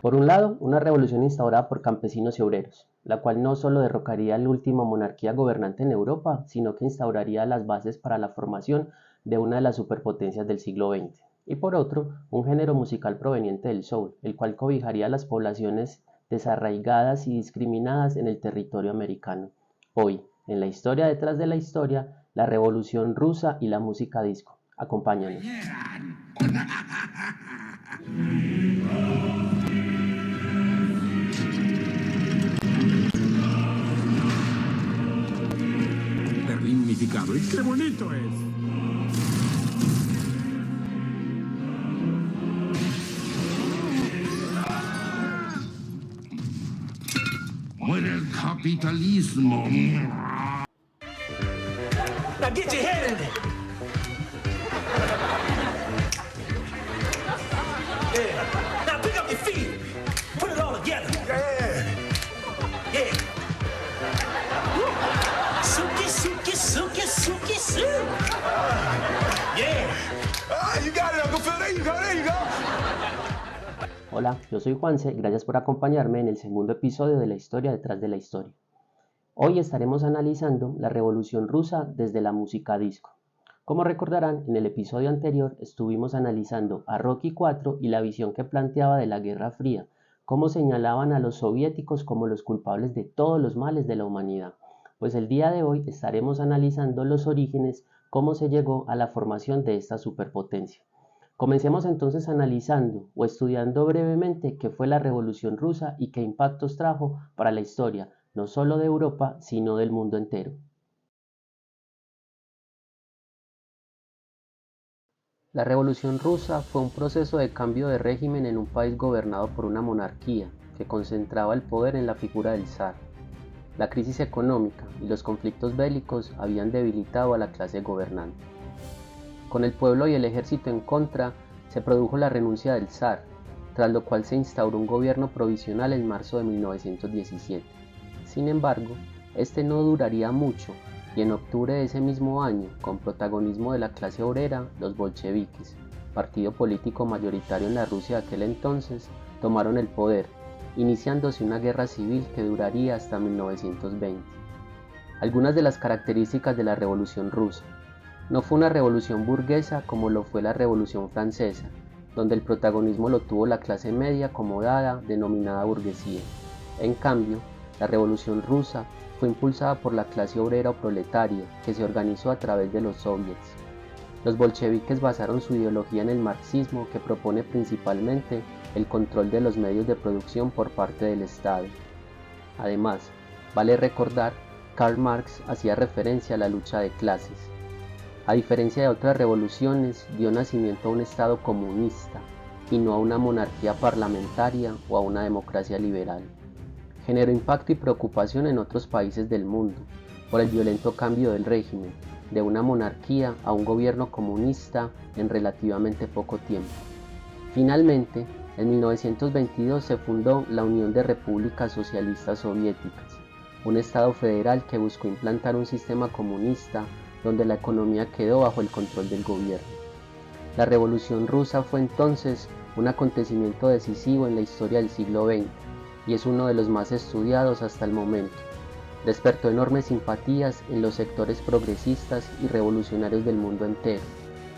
Por un lado, una revolución instaurada por campesinos y obreros, la cual no solo derrocaría la última monarquía gobernante en Europa, sino que instauraría las bases para la formación de una de las superpotencias del siglo XX. Y por otro, un género musical proveniente del soul, el cual cobijaría a las poblaciones desarraigadas y discriminadas en el territorio americano. Hoy, en la historia detrás de la historia, la Revolución Rusa y la música disco. Acompáñanos. Berlín unificado. ¡Y qué bonito es! ¡Muere el capitalismo! Now get your head in there. Yeah. Now pick up your feet. Put it all together. Yeah. Suki, suki, suki, suki, suki. Yeah. You got it, Uncle Phil. There you go, there you go. Hola, yo soy Juanse, gracias por acompañarme en el segundo episodio de la historia detrás de la historia. Hoy estaremos analizando la Revolución Rusa desde la música disco. Como recordarán, en el episodio anterior estuvimos analizando a Rocky IV y la visión que planteaba de la Guerra Fría, cómo señalaban a los soviéticos como los culpables de todos los males de la humanidad. Pues el día de hoy estaremos analizando los orígenes, cómo se llegó a la formación de esta superpotencia. Comencemos entonces analizando o estudiando brevemente qué fue la Revolución Rusa y qué impactos trajo para la historia, no solo de Europa, sino del mundo entero. La Revolución Rusa fue un proceso de cambio de régimen en un país gobernado por una monarquía que concentraba el poder en la figura del zar. La crisis económica y los conflictos bélicos habían debilitado a la clase gobernante. Con el pueblo y el ejército en contra, se produjo la renuncia del zar, tras lo cual se instauró un gobierno provisional en marzo de 1917. Sin embargo, este no duraría mucho y en octubre de ese mismo año, con protagonismo de la clase obrera, los bolcheviques, partido político mayoritario en la Rusia de aquel entonces, tomaron el poder, iniciándose una guerra civil que duraría hasta 1920. Algunas de las características de la Revolución Rusa. No fue una revolución burguesa como lo fue la Revolución Francesa, donde el protagonismo lo tuvo la clase media acomodada denominada burguesía. En cambio, la Revolución Rusa fue impulsada por la clase obrera o proletaria que se organizó a través de los soviets. Los bolcheviques basaron su ideología en el marxismo, que propone principalmente el control de los medios de producción por parte del Estado. Además, vale recordar, Karl Marx hacía referencia a la lucha de clases. A diferencia de otras revoluciones, dio nacimiento a un Estado comunista y no a una monarquía parlamentaria o a una democracia liberal. Generó impacto y preocupación en otros países del mundo por el violento cambio del régimen, de una monarquía a un gobierno comunista en relativamente poco tiempo. Finalmente, en 1922 se fundó la Unión de Repúblicas Socialistas Soviéticas, un Estado federal que buscó implantar un sistema comunista donde la economía quedó bajo el control del gobierno. La Revolución Rusa fue entonces un acontecimiento decisivo en la historia del siglo XX y es uno de los más estudiados hasta el momento. Despertó enormes simpatías en los sectores progresistas y revolucionarios del mundo entero,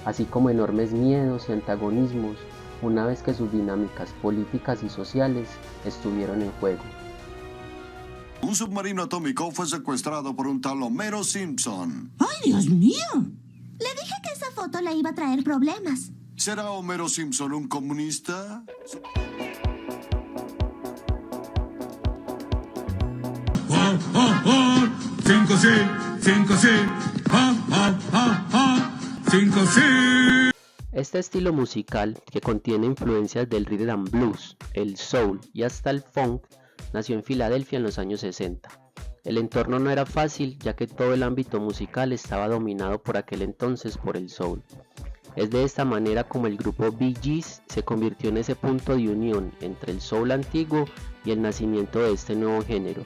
así como enormes miedos y antagonismos una vez que sus dinámicas políticas y sociales estuvieron en juego. Un submarino atómico fue secuestrado por un tal Homero Simpson. ¡Ay, Dios mío! Le dije que esa foto le iba a traer problemas. ¿Será Homero Simpson un comunista? ¡Oh, oh, oh! 5 sí, 5 sí. ¡Oh, oh, oh, oh! 5 sí. Este estilo musical, que contiene influencias del rhythm and blues, el soul y hasta el funk, nació en Filadelfia en los años 60. El entorno no era fácil, ya que todo el ámbito musical estaba dominado por aquel entonces por el soul. Es de esta manera como el grupo Bee Gees se convirtió en ese punto de unión entre el soul antiguo y el nacimiento de este nuevo género.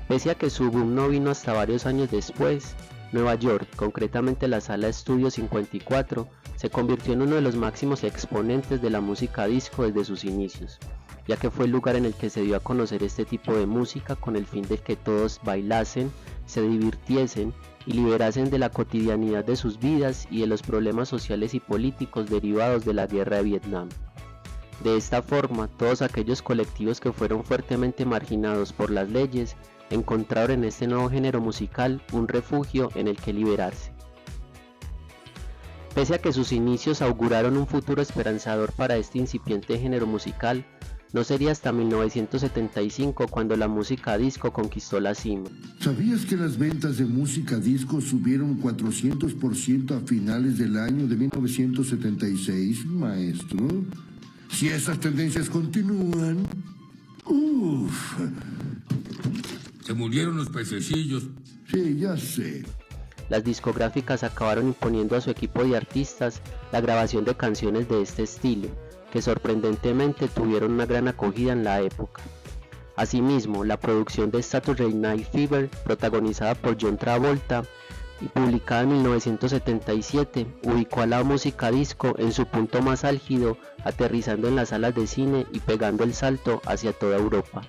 Pese a que su boom no vino hasta varios años después, Nueva York, concretamente la Sala Estudio 54, se convirtió en uno de los máximos exponentes de la música disco desde sus inicios. ya que fue el lugar en el que se dio a conocer este tipo de música con el fin de que todos bailasen, se divirtiesen y liberasen de la cotidianidad de sus vidas y de los problemas sociales y políticos derivados de la guerra de Vietnam. De esta forma, todos aquellos colectivos que fueron fuertemente marginados por las leyes encontraron en este nuevo género musical un refugio en el que liberarse. Pese a que sus inicios auguraron un futuro esperanzador para este incipiente género musical, no sería hasta 1975 cuando la música disco conquistó la cima. ¿Sabías que las ventas de música disco subieron 400% a finales del año de 1976, maestro? Si esas tendencias continúan... ¡Uf! Se murieron los pececillos. Sí, ya sé. Las discográficas acabaron imponiendo a su equipo de artistas la grabación de canciones de este estilo, que sorprendentemente tuvieron una gran acogida en la época. Asimismo, la producción de Saturday Night Fever, protagonizada por John Travolta y publicada en 1977, ubicó a la música disco en su punto más álgido, aterrizando en las salas de cine y pegando el salto hacia toda Europa.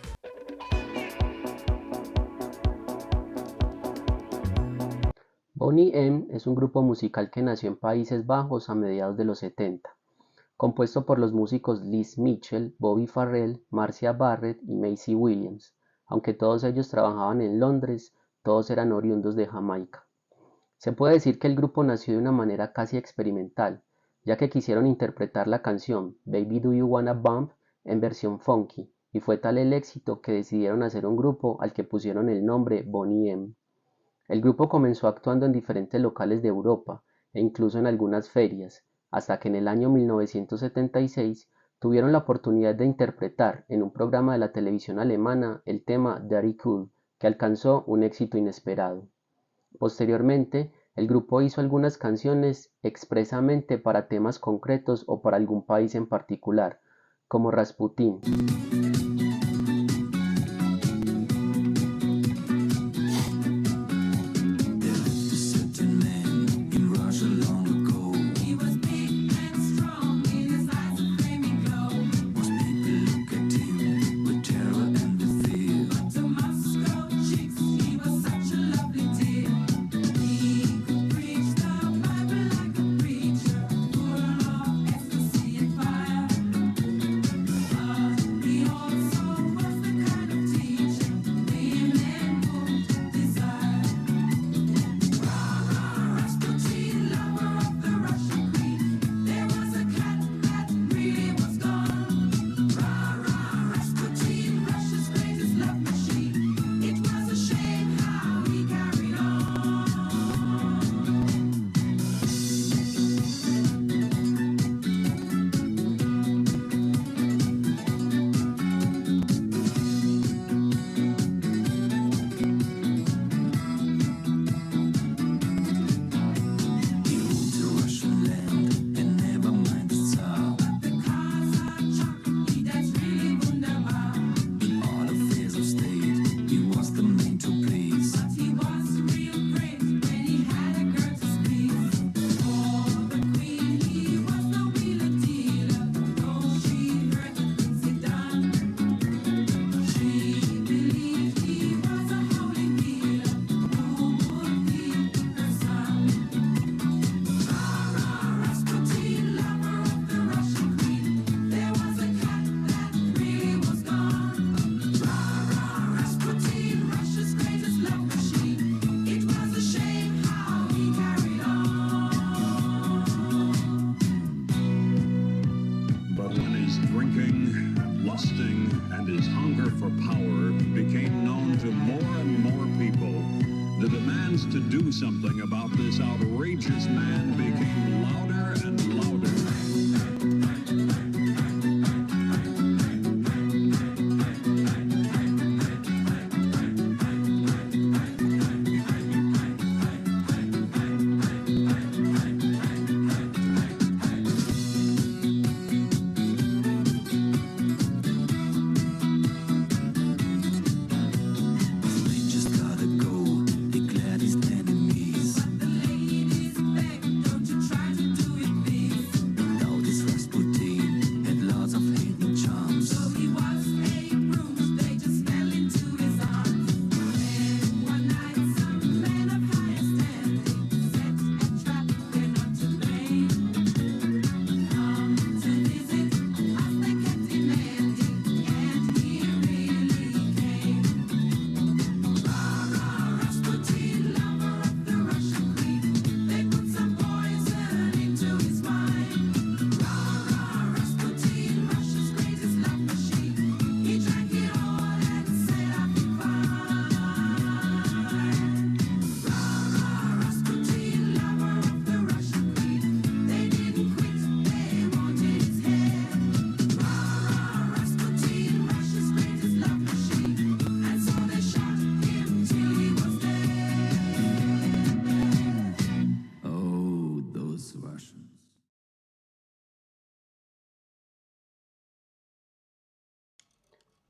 Boney M es un grupo musical que nació en Países Bajos a mediados de los 70, compuesto por los músicos Liz Mitchell, Bobby Farrell, Marcia Barrett y Maisie Williams. Aunque todos ellos trabajaban en Londres, todos eran oriundos de Jamaica. Se puede decir que el grupo nació de una manera casi experimental, ya que quisieron interpretar la canción Baby Do You Wanna Bump en versión funky, y fue tal el éxito que decidieron hacer un grupo al que pusieron el nombre Boney M. El grupo comenzó actuando en diferentes locales de Europa e incluso en algunas ferias, hasta que en el año 1976 tuvieron la oportunidad de interpretar en un programa de la televisión alemana el tema Dirty Cool, que alcanzó un éxito inesperado. Posteriormente, el grupo hizo algunas canciones expresamente para temas concretos o para algún país en particular, como Rasputin. To do something about this outrageous man became louder and louder.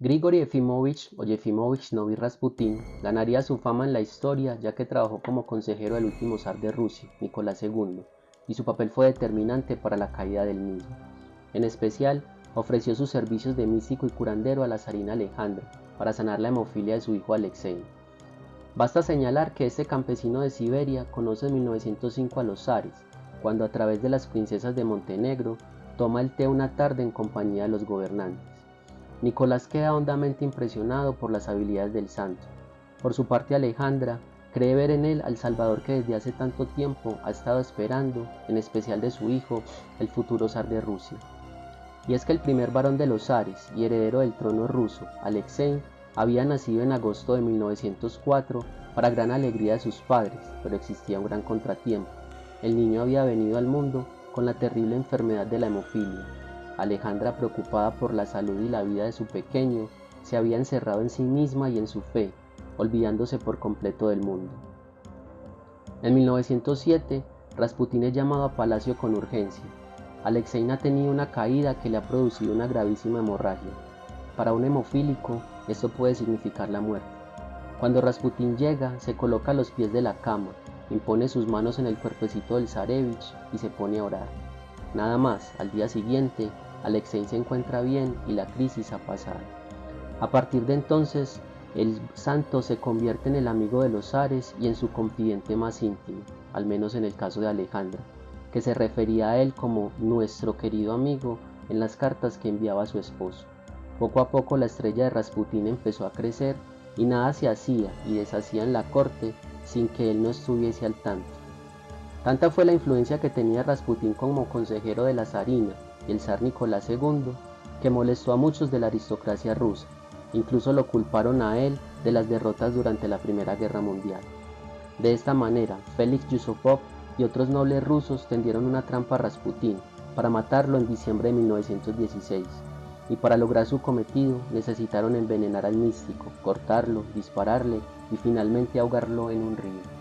Grigori Efimovich o Yefimovich Novi Rasputin ganaría su fama en la historia ya que trabajó como consejero del último zar de Rusia, Nicolás II, y su papel fue determinante para la caída del mismo. En especial, ofreció sus servicios de místico y curandero a la zarina Alejandra para sanar la hemofilia de su hijo Alexei. Basta señalar que este campesino de Siberia conoce en 1905 a los zares, cuando a través de las princesas de Montenegro toma el té una tarde en compañía de los gobernantes. Nicolás queda hondamente impresionado por las habilidades del santo. Por su parte, Alejandra cree ver en él al Salvador que desde hace tanto tiempo ha estado esperando, en especial de su hijo, el futuro zar de Rusia. Y es que el primer varón de los zares y heredero del trono ruso, Alexei, había nacido en agosto de 1904 para gran alegría de sus padres, pero existía un gran contratiempo. El niño había venido al mundo con la terrible enfermedad de la hemofilia. Alejandra, preocupada por la salud y la vida de su pequeño, se había encerrado en sí misma y en su fe, olvidándose por completo del mundo. En 1907, Rasputín es llamado a palacio con urgencia. Alexei ha tenido una caída que le ha producido una gravísima hemorragia. Para un hemofílico, esto puede significar la muerte. Cuando Rasputín llega, se coloca a los pies de la cama, impone sus manos en el cuerpecito del zarevich y se pone a orar. Nada más, al día siguiente, Alexei se encuentra bien y la crisis ha pasado. A partir de entonces, el santo se convierte en el amigo de los zares y en su confidente más íntimo, al menos en el caso de Alejandra, que se refería a él como nuestro querido amigo en las cartas que enviaba a su esposo. Poco a poco la estrella de Rasputín empezó a crecer y nada se hacía y deshacía en la corte sin que él no estuviese al tanto. Tanta fue la influencia que tenía Rasputín como consejero de la zarina y el zar Nicolás II, que molestó a muchos de la aristocracia rusa. Incluso lo culparon a él de las derrotas durante la Primera Guerra Mundial. De esta manera, Félix Yusupov y otros nobles rusos tendieron una trampa a Rasputín para matarlo en diciembre de 1916. Y para lograr su cometido necesitaron envenenar al místico, cortarlo, dispararle y finalmente ahogarlo en un río.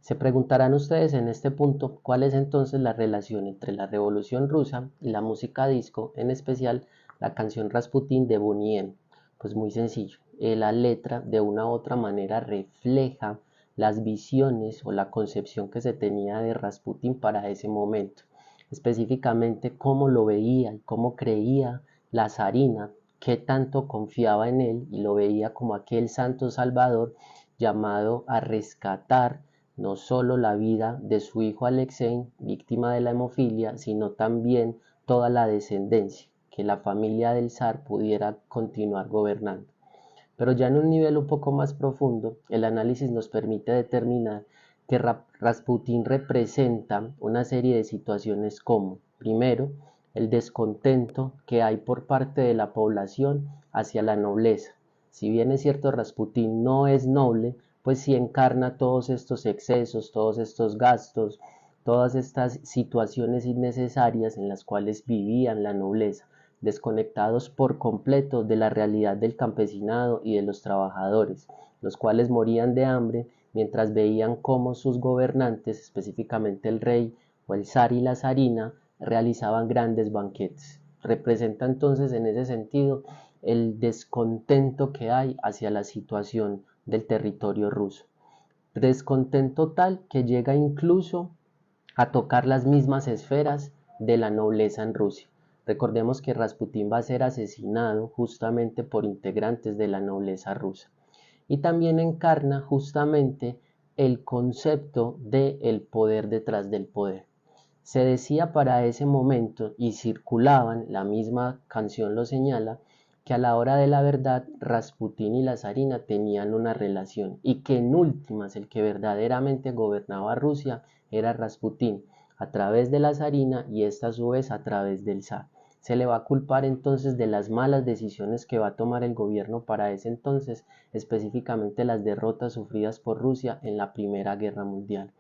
Se preguntarán ustedes en este punto cuál es entonces la relación entre la Revolución Rusa y la música disco, en especial la canción Rasputín de Boney M. Pues muy sencillo, la letra de una u otra manera refleja las visiones o la concepción que se tenía de Rasputín para ese momento, específicamente cómo lo veía y cómo creía la zarina, qué tanto confiaba en él y lo veía como aquel santo salvador llamado a rescatar no solo la vida de su hijo Alexei, víctima de la hemofilia, sino también toda la descendencia, que la familia del zar pudiera continuar gobernando. Pero ya en un nivel un poco más profundo, el análisis nos permite determinar que Rasputín representa una serie de situaciones como, primero, el descontento que hay por parte de la población hacia la nobleza. Si bien es cierto, Rasputín no es noble, pues sí encarna todos estos excesos, todos estos gastos, todas estas situaciones innecesarias en las cuales vivían la nobleza, desconectados por completo de la realidad del campesinado y de los trabajadores, los cuales morían de hambre mientras veían cómo sus gobernantes, específicamente el rey o el zar y la zarina, realizaban grandes banquetes. Representa entonces en ese sentido el descontento que hay hacia la situación del territorio ruso. Descontento tal que llega incluso a tocar las mismas esferas de la nobleza en Rusia. Recordemos que Rasputín va a ser asesinado justamente por integrantes de la nobleza rusa. Y también encarna justamente el concepto del poder detrás del poder. Se decía para ese momento, y circulaban, la misma canción lo señala, que a la hora de la verdad Rasputín y la zarina tenían una relación y que en últimas el que verdaderamente gobernaba Rusia era Rasputín a través de la zarina y esta a su vez a través del zar. Se le va a culpar entonces de las malas decisiones que va a tomar el gobierno para ese entonces, específicamente las derrotas sufridas por Rusia en la Primera Guerra Mundial.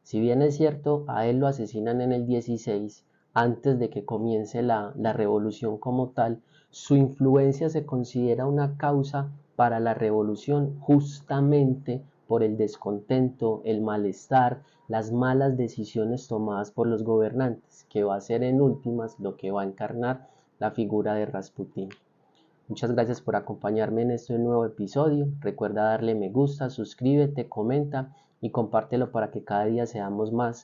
Si bien es cierto, a él lo asesinan en el 16, antes de que comience la revolución como tal, su influencia se considera una causa para la revolución justamente por el descontento, el malestar, las malas decisiones tomadas por los gobernantes, que va a ser en últimas lo que va a encarnar la figura de Rasputín. Muchas gracias por acompañarme en este nuevo episodio. Recuerda darle me gusta, suscríbete, comenta y compártelo para que cada día seamos más.